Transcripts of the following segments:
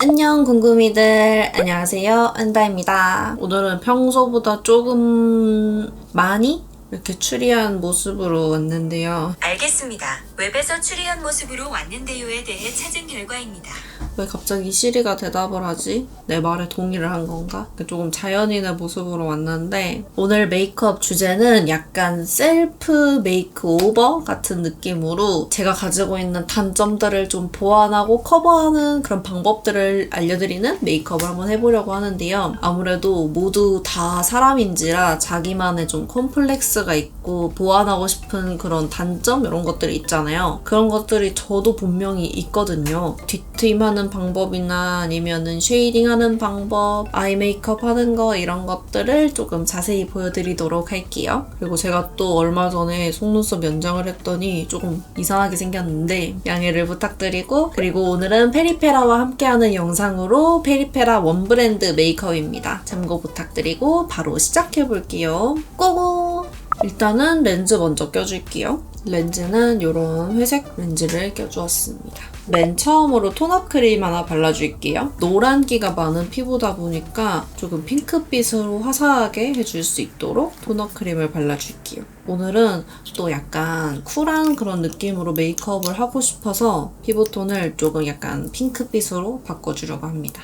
안녕 궁금이들, 안녕하세요, 은다입니다. 오늘은 평소보다 조금 많이 이렇게 추리한 모습으로 왔는데요. 알겠습니다. 웹에서 추리한 모습으로 왔는데요에 대해 찾은 결과입니다. 왜 갑자기 시리가 대답을 하지? 내 말에 동의를 한 건가? 조금 자연인의 모습으로 왔는데 오늘 메이크업 주제는 약간 셀프 메이크오버 같은 느낌으로 제가 가지고 있는 단점들을 좀 보완하고 커버하는 그런 방법들을 알려드리는 메이크업을 한번 해보려고 하는데요. 아무래도 모두 다 사람인지라 자기만의 좀 콤플렉스가 있고 보완하고 싶은 그런 단점 이런 것들이 있잖아요. 그런 것들이 저도 분명히 있거든요. 뒤트임하는 방법이나 아니면은 쉐이딩하는 방법, 아이 메이크업 하는 거 이런 것들을 조금 자세히 보여드리도록 할게요. 그리고 제가 또 얼마 전에 속눈썹 연장을 했더니 조금 이상하게 생겼는데 양해를 부탁드리고, 그리고 오늘은 페리페라와 함께하는 영상으로 페리페라 원브랜드 메이크업입니다. 참고 부탁드리고 바로 시작해볼게요. 고고! 일단은 렌즈 먼저 껴줄게요. 렌즈는 이런 회색 렌즈를 껴주었습니다. 맨 처음으로 톤업 크림 하나 발라줄게요. 노란기가 많은 피부다 보니까 조금 핑크빛으로 화사하게 해줄 수 있도록 톤업 크림을 발라줄게요. 오늘은 또 약간 쿨한 그런 느낌으로 메이크업을 하고 싶어서 피부톤을 조금 약간 핑크빛으로 바꿔주려고 합니다.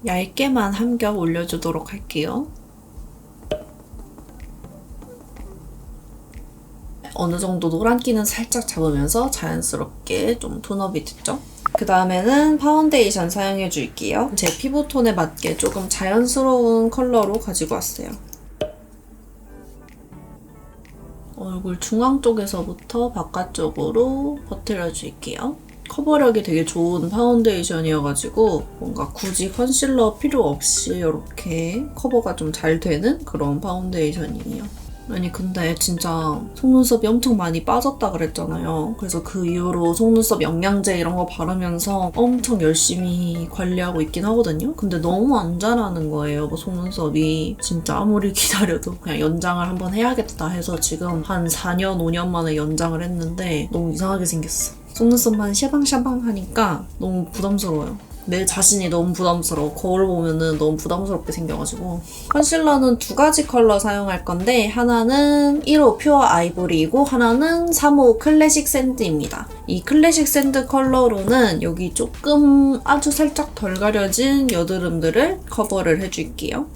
얇게만 한 겹 올려주도록 할게요. 어느 정도 노란기는 살짝 잡으면서 자연스럽게 좀 톤업이 됐죠? 그 다음에는 파운데이션 사용해줄게요. 제 피부톤에 맞게 조금 자연스러운 컬러로 가지고 왔어요. 얼굴 중앙 쪽에서부터 바깥쪽으로 퍼뜨려줄게요. 커버력이 되게 좋은 파운데이션이어가지고 뭔가 굳이 컨실러 필요 없이 이렇게 커버가 좀 잘 되는 그런 파운데이션이에요. 아니 근데 진짜 속눈썹이 엄청 많이 빠졌다 그랬잖아요. 그래서 그 이후로 속눈썹 영양제 이런 거 바르면서 엄청 열심히 관리하고 있긴 하거든요. 근데 너무 안 자라는 거예요, 속눈썹이. 진짜 아무리 기다려도 그냥 연장을 한번 해야겠다 해서 지금 한 4년, 5년 만에 연장을 했는데 너무 이상하게 생겼어. 속눈썹만 샤방샤방 하니까 너무 부담스러워요. 내 자신이 너무 부담스러워. 거울 보면은 너무 부담스럽게 생겨가지고. 컨실러는 두 가지 컬러 사용할 건데 하나는 1호 퓨어 아이보리이고 하나는 3호 클래식 샌드입니다. 이 클래식 샌드 컬러로는 여기 조금 아주 살짝 덜 가려진 여드름들을 커버를 해줄게요.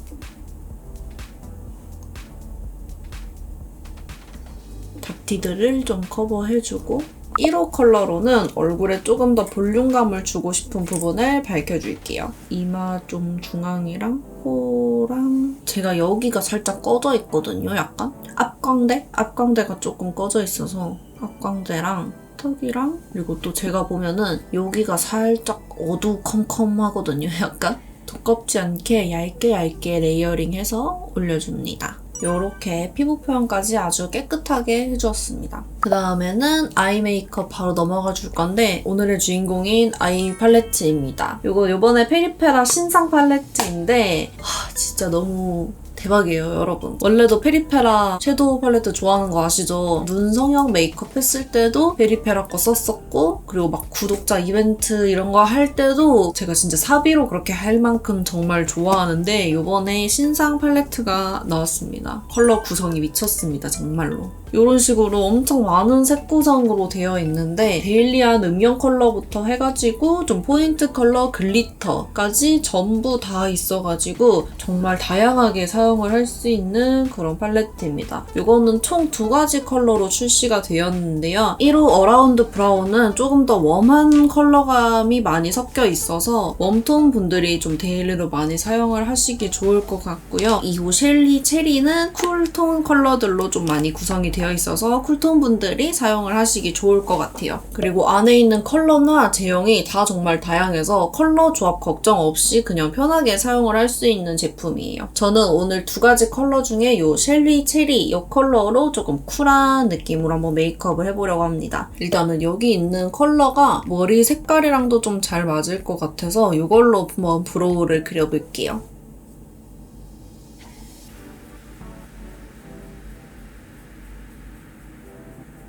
닥티들을 좀 커버해주고, 1호 컬러로는 얼굴에 조금 더 볼륨감을 주고 싶은 부분을 밝혀줄게요. 이마 좀 중앙이랑 코랑 제가 여기가 살짝 꺼져 있거든요, 약간? 앞광대가 조금 꺼져 있어서 앞광대랑 턱이랑, 그리고 또 제가 보면은 여기가 살짝 어두컴컴하거든요, 약간? 두껍지 않게 얇게 레이어링해서 올려줍니다. 이렇게 피부 표현까지 아주 깨끗하게 해주었습니다. 그 다음에는 아이 메이크업 바로 넘어가 줄 건데 오늘의 주인공인 아이 팔레트입니다. 이거 이번에 페리페라 신상 팔레트인데 진짜 너무 대박이에요, 여러분. 원래도 페리페라 섀도우 팔레트 좋아하는 거 아시죠? 눈 성형 메이크업 했을 때도 페리페라 거 썼었고, 그리고 막 구독자 이벤트 이런 거 할 때도 제가 진짜 사비로 그렇게 할 만큼 정말 좋아하는데 이번에 신상 팔레트가 나왔습니다. 컬러 구성이 미쳤습니다, 정말로. 이런 식으로 엄청 많은 색 구성으로 되어 있는데 데일리한 음영 컬러부터 해가지고 좀 포인트 컬러, 글리터까지 전부 다 있어가지고 정말 다양하게 사용을 할 수 있는 그런 팔레트입니다. 이거는 총 두 가지 컬러로 출시가 되었는데요. 1호 어라운드 브라운은 조금 더 웜한 컬러감이 많이 섞여 있어서 웜톤 분들이 좀 데일리로 많이 사용을 하시기 좋을 것 같고요. 2호 셸리 체리는 쿨톤 컬러들로 좀 많이 구성이 되어 있어서 쿨톤 분들이 사용을 하시기 좋을 것 같아요. 그리고 안에 있는 컬러나 제형이 다 정말 다양해서 컬러 조합 걱정 없이 그냥 편하게 사용을 할 수 있는 제품이에요. 저는 오늘 두 가지 컬러 중에 이 셸리 체리 이 컬러로 조금 쿨한 느낌으로 한번 메이크업을 해보려고 합니다. 일단은 여기 있는 컬러가 머리 색깔이랑도 좀 잘 맞을 것 같아서 이걸로 한번 브로우를 그려볼게요.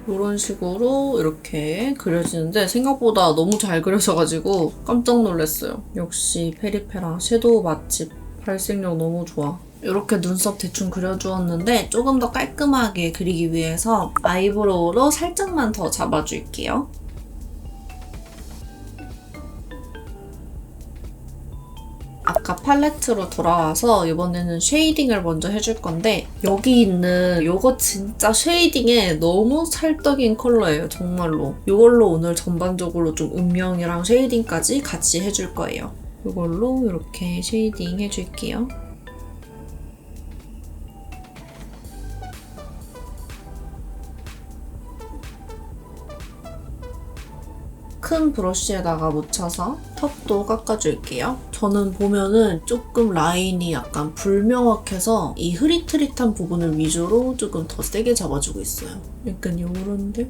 이런 식으로 이렇게 그려지는데 생각보다 너무 잘 그려져가지고 깜짝 놀랐어요. 역시 페리페라 섀도우 맛집. 발색력 너무 좋아. 이렇게 눈썹 대충 그려주었는데 조금 더 깔끔하게 그리기 위해서 아이브로우로 살짝만 더 잡아줄게요. 아까 팔레트로 돌아와서 이번에는 쉐이딩을 먼저 해줄 건데 여기 있는 이거 진짜 쉐이딩에 너무 찰떡인 컬러예요. 정말로. 이걸로 오늘 전반적으로 좀 음영이랑 쉐이딩까지 같이 해줄 거예요. 이걸로 이렇게 쉐이딩 해줄게요. 큰 브러쉬에다가 묻혀서 턱도 깎아줄게요. 저는 보면은 조금 라인이 약간 불명확해서 이 흐릿흐릿한 부분을 위주로 조금 더 세게 잡아주고 있어요. 약간 요런데?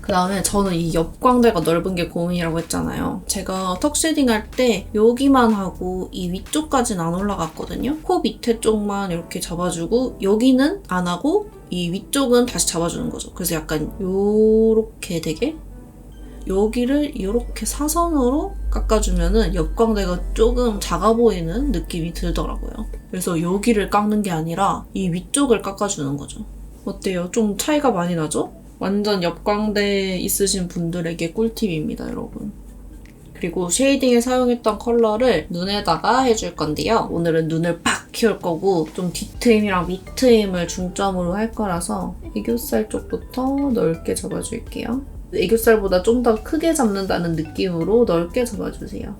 그 다음에 저는 이 옆광대가 넓은 게 고민이라고 했잖아요. 제가 턱 쉐딩할 때 여기만 하고 이 위쪽까지는 안 올라갔거든요. 코 밑에 쪽만 이렇게 잡아주고 여기는 안 하고 이 위쪽은 다시 잡아주는 거죠. 그래서 약간 요렇게 되게 여기를 이렇게 사선으로 깎아주면은 옆광대가 조금 작아 보이는 느낌이 들더라고요. 그래서 여기를 깎는 게 아니라 이 위쪽을 깎아주는 거죠. 어때요? 좀 차이가 많이 나죠? 완전 옆광대 있으신 분들에게 꿀팁입니다, 여러분. 그리고 쉐이딩에 사용했던 컬러를 눈에다가 해줄 건데요. 오늘은 눈을 팍 키울 거고 좀 뒤트임이랑 밑트임을 중점으로 할 거라서 애교살 쪽부터 넓게 잡아줄게요. 애교살보다 좀 더 크게 잡는다는 느낌으로 넓게 잡아주세요.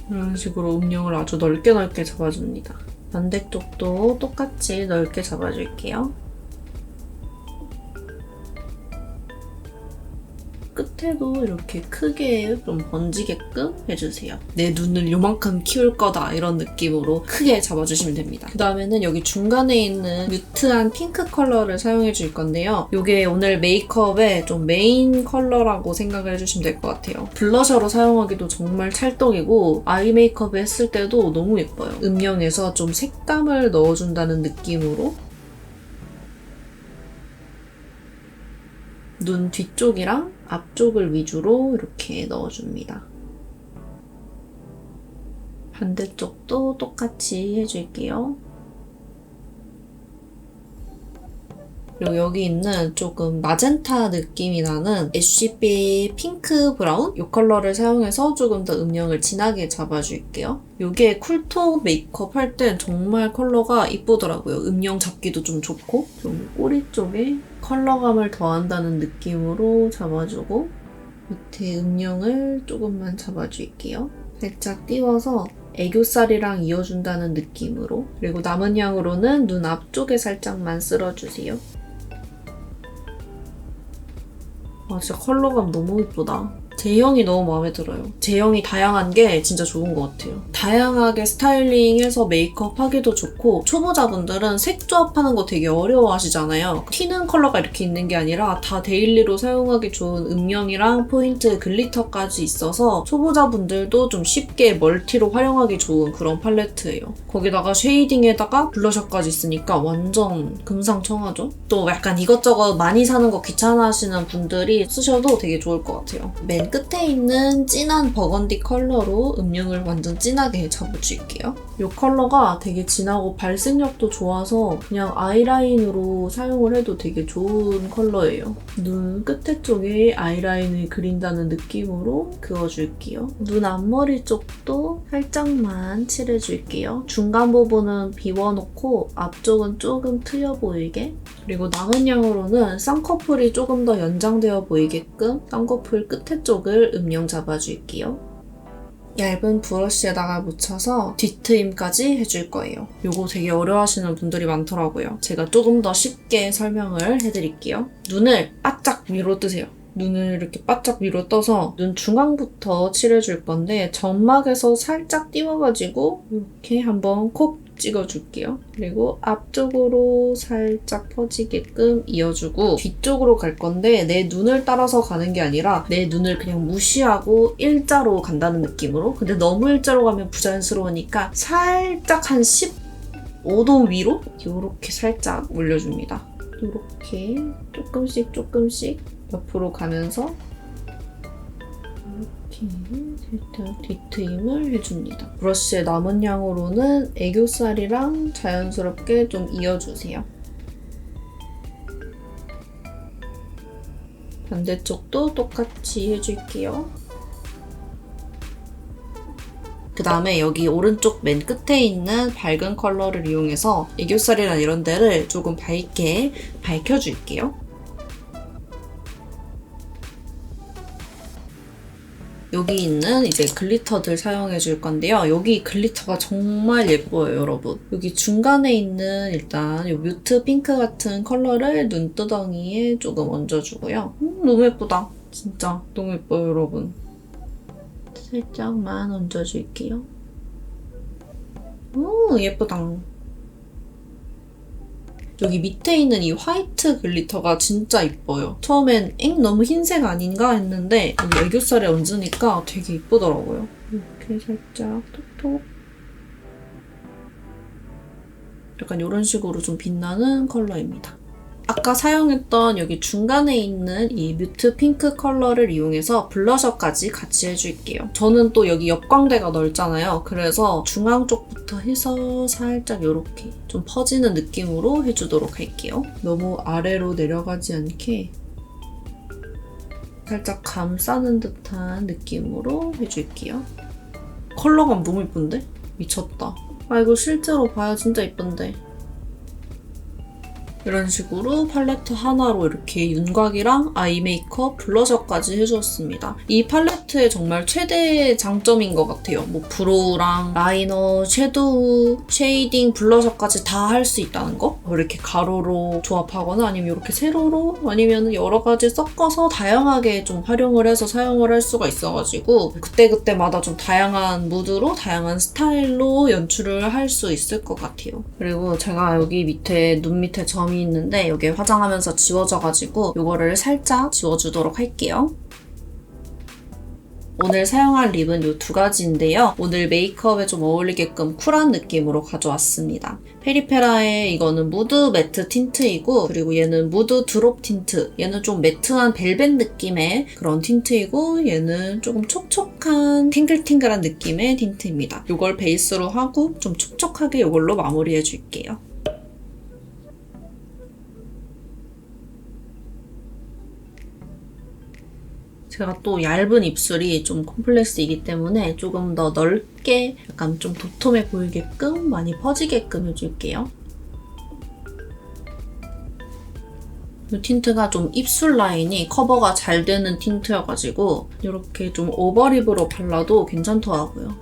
이런 식으로 음영을 아주 넓게 잡아줍니다. 반대쪽도 똑같이 넓게 잡아줄게요. 끝에도 이렇게 크게 좀 번지게끔 해주세요. 내 눈을 요만큼 키울 거다 이런 느낌으로 크게 잡아주시면 됩니다. 그 다음에는 여기 중간에 있는 뮤트한 핑크 컬러를 사용해 줄 건데요. 이게 오늘 메이크업의 좀 메인 컬러라고 생각을 해주시면 될 것 같아요. 블러셔로 사용하기도 정말 찰떡이고 아이 메이크업 했을 때도 너무 예뻐요. 음영에서 좀 색감을 넣어준다는 느낌으로 눈 뒤쪽이랑 앞쪽을 위주로 이렇게 넣어줍니다. 반대쪽도 똑같이 해줄게요. 그리고 여기 있는 조금 마젠타 느낌이 나는 애쉬빛 핑크 브라운? 이 컬러를 사용해서 조금 더 음영을 진하게 잡아줄게요. 이게 쿨톤 메이크업 할 땐 정말 컬러가 이쁘더라고요. 음영 잡기도 좀 좋고 좀 꼬리 쪽에 컬러감을 더한다는 느낌으로 잡아주고 밑에 음영을 조금만 잡아줄게요. 살짝 띄워서 애교살이랑 이어준다는 느낌으로 그리고 남은 양으로는 눈 앞쪽에 살짝만 쓸어주세요. 아 진짜 컬러감 너무 예쁘다. 제형이 너무 마음에 들어요. 제형이 다양한 게 진짜 좋은 것 같아요. 다양하게 스타일링해서 메이크업 하기도 좋고 초보자분들은 색 조합하는 거 되게 어려워하시잖아요. 튀는 컬러가 이렇게 있는 게 아니라 다 데일리로 사용하기 좋은 음영이랑 포인트, 글리터까지 있어서 초보자분들도 좀 쉽게 멀티로 활용하기 좋은 그런 팔레트예요. 거기다가 쉐이딩에다가 블러셔까지 있으니까 완전 금상첨화죠? 또 약간 이것저것 많이 사는 거 귀찮아하시는 분들이 쓰셔도 되게 좋을 것 같아요. 맨 끝에 있는 진한 버건디 컬러로 음영을 완전 진하게 잡아줄게요. 이 컬러가 되게 진하고 발색력도 좋아서 그냥 아이라인으로 사용을 해도 되게 좋은 컬러예요. 눈 끝에 쪽에 아이라인을 그린다는 느낌으로 그어줄게요. 눈 앞머리 쪽도 살짝만 칠해줄게요. 중간 부분은 비워놓고 앞쪽은 조금 트여 보이게 그리고 남은 양으로는 쌍꺼풀이 조금 더 연장되어 보이게끔 쌍꺼풀 끝에 쪽을 음영 잡아줄게요. 얇은 브러쉬에다가 묻혀서 뒤트임까지 해줄 거예요. 이거 되게 어려워하시는 분들이 많더라고요. 제가 조금 더 쉽게 설명을 해드릴게요. 눈을 바짝 위로 뜨세요. 눈을 이렇게 바짝 위로 떠서 눈 중앙부터 칠해줄 건데 점막에서 살짝 띄워가지고 이렇게 한번 콕 찍어줄게요. 그리고 앞쪽으로 살짝 퍼지게끔 이어주고 뒤쪽으로 갈 건데 내 눈을 따라서 가는 게 아니라 내 눈을 그냥 무시하고 일자로 간다는 느낌으로 근데 너무 일자로 가면 부자연스러우니까 살짝 한 어둠 위로 이렇게 살짝 올려줍니다. 이렇게 조금씩 옆으로 가면서 이렇게 살짝 뒤트임을 해줍니다. 브러쉬의 남은 양으로는 애교살이랑 자연스럽게 좀 이어주세요. 반대쪽도 똑같이 해줄게요. 그 다음에 여기 오른쪽 맨 끝에 있는 밝은 컬러를 이용해서 애교살이나 이런 데를 조금 밝게 밝혀줄게요. 여기 있는 이제 글리터들 사용해 줄 건데요. 여기 글리터가 정말 예뻐요, 여러분. 여기 중간에 있는 일단 이 뮤트 핑크 같은 컬러를 눈두덩이에 조금 얹어주고요. 너무 예쁘다. 진짜 너무 예뻐요, 여러분. 살짝만 얹어줄게요. 오, 예쁘다. 여기 밑에 있는 이 화이트 글리터가 진짜 이뻐요. 처음엔 너무 흰색 아닌가 했는데 여기 애교살에 얹으니까 되게 이쁘더라고요. 이렇게 살짝 톡톡. 약간 이런 식으로 좀 빛나는 컬러입니다. 아까 사용했던 여기 중간에 있는 이 뮤트 핑크 컬러를 이용해서 블러셔까지 같이 해줄게요. 저는 또 여기 옆광대가 넓잖아요. 그래서 중앙 쪽부터 해서 살짝 이렇게 좀 퍼지는 느낌으로 해주도록 할게요. 너무 아래로 내려가지 않게 살짝 감싸는 듯한 느낌으로 해줄게요. 컬러감 너무 예쁜데? 미쳤다. 아, 이거 실제로 봐야 진짜 예쁜데. 이런 식으로 팔레트 하나로 이렇게 윤곽이랑 아이 메이크업, 블러셔까지 해주었습니다. 이 팔레트의 정말 최대 장점인 것 같아요. 뭐 브로우랑 라이너, 섀도우, 쉐이딩, 블러셔까지 다 할 수 있다는 거? 이렇게 가로로 조합하거나 아니면 이렇게 세로로 아니면 여러 가지 섞어서 다양하게 좀 활용을 해서 사용을 할 수가 있어가지고 그때그때마다 좀 다양한 무드로 다양한 스타일로 연출을 할 수 있을 것 같아요. 그리고 제가 여기 밑에 눈 밑에 점이 있는데 여기 화장하면서 지워져가지고 이거를 살짝 지워주도록 할게요. 오늘 사용할 립은 이 두 가지인데요. 오늘 메이크업에 좀 어울리게끔 쿨한 느낌으로 가져왔습니다. 페리페라의 이거는 무드 매트 틴트이고 그리고 얘는 무드 드롭 틴트. 얘는 좀 매트한 벨벳 느낌의 그런 틴트이고 얘는 조금 촉촉한 탱글탱글한 느낌의 틴트입니다. 이걸 베이스로 하고 좀 촉촉하게 이걸로 마무리해줄게요. 제가 또 얇은 입술이 좀 콤플렉스이기 때문에 조금 더 넓게 약간 좀 도톰해 보이게끔 많이 퍼지게끔 해줄게요. 이 틴트가 좀 입술 라인이 커버가 잘 되는 틴트여가지고 이렇게 좀 오버립으로 발라도 괜찮더라고요.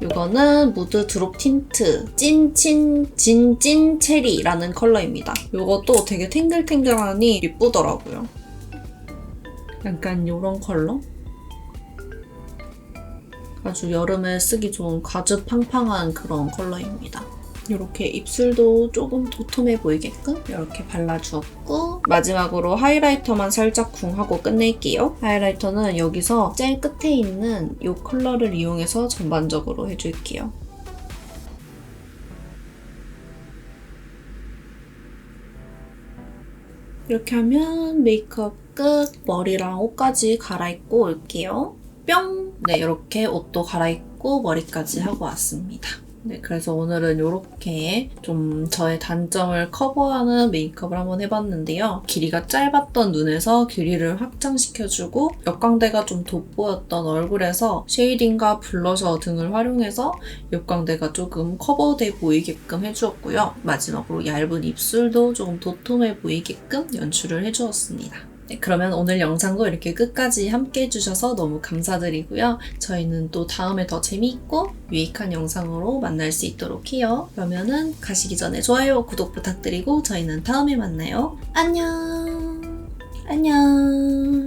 이거는 무드 드롭 틴트 진찐 체리라는 컬러입니다. 이것도 되게 탱글탱글하니 예쁘더라고요. 약간 이런 컬러? 아주 여름에 쓰기 좋은 가죽 팡팡한 그런 컬러입니다. 이렇게 입술도 조금 도톰해 보이게끔 이렇게 발라주었고 마지막으로 하이라이터만 살짝 쿵하고 끝낼게요. 하이라이터는 여기서 제일 끝에 있는 이 컬러를 이용해서 전반적으로 해줄게요. 이렇게 하면 메이크업 끝! 머리랑 옷까지 갈아입고 올게요. 뿅! 네, 이렇게 옷도 갈아입고 머리까지 하고 왔습니다. 네, 그래서 오늘은 이렇게 좀 저의 단점을 커버하는 메이크업을 한번 해봤는데요. 길이가 짧았던 눈에서 길이를 확장시켜주고 옆광대가 좀 돋보였던 얼굴에서 쉐이딩과 블러셔 등을 활용해서 옆광대가 조금 커버돼 보이게끔 해주었고요. 마지막으로 얇은 입술도 조금 도톰해 보이게끔 연출을 해주었습니다. 네, 그러면 오늘 영상도 이렇게 끝까지 함께 해주셔서 너무 감사드리고요. 저희는 또 다음에 더 재미있고 유익한 영상으로 만날 수 있도록 해요. 그러면은 가시기 전에 좋아요, 구독 부탁드리고 저희는 다음에 만나요. 안녕! 안녕!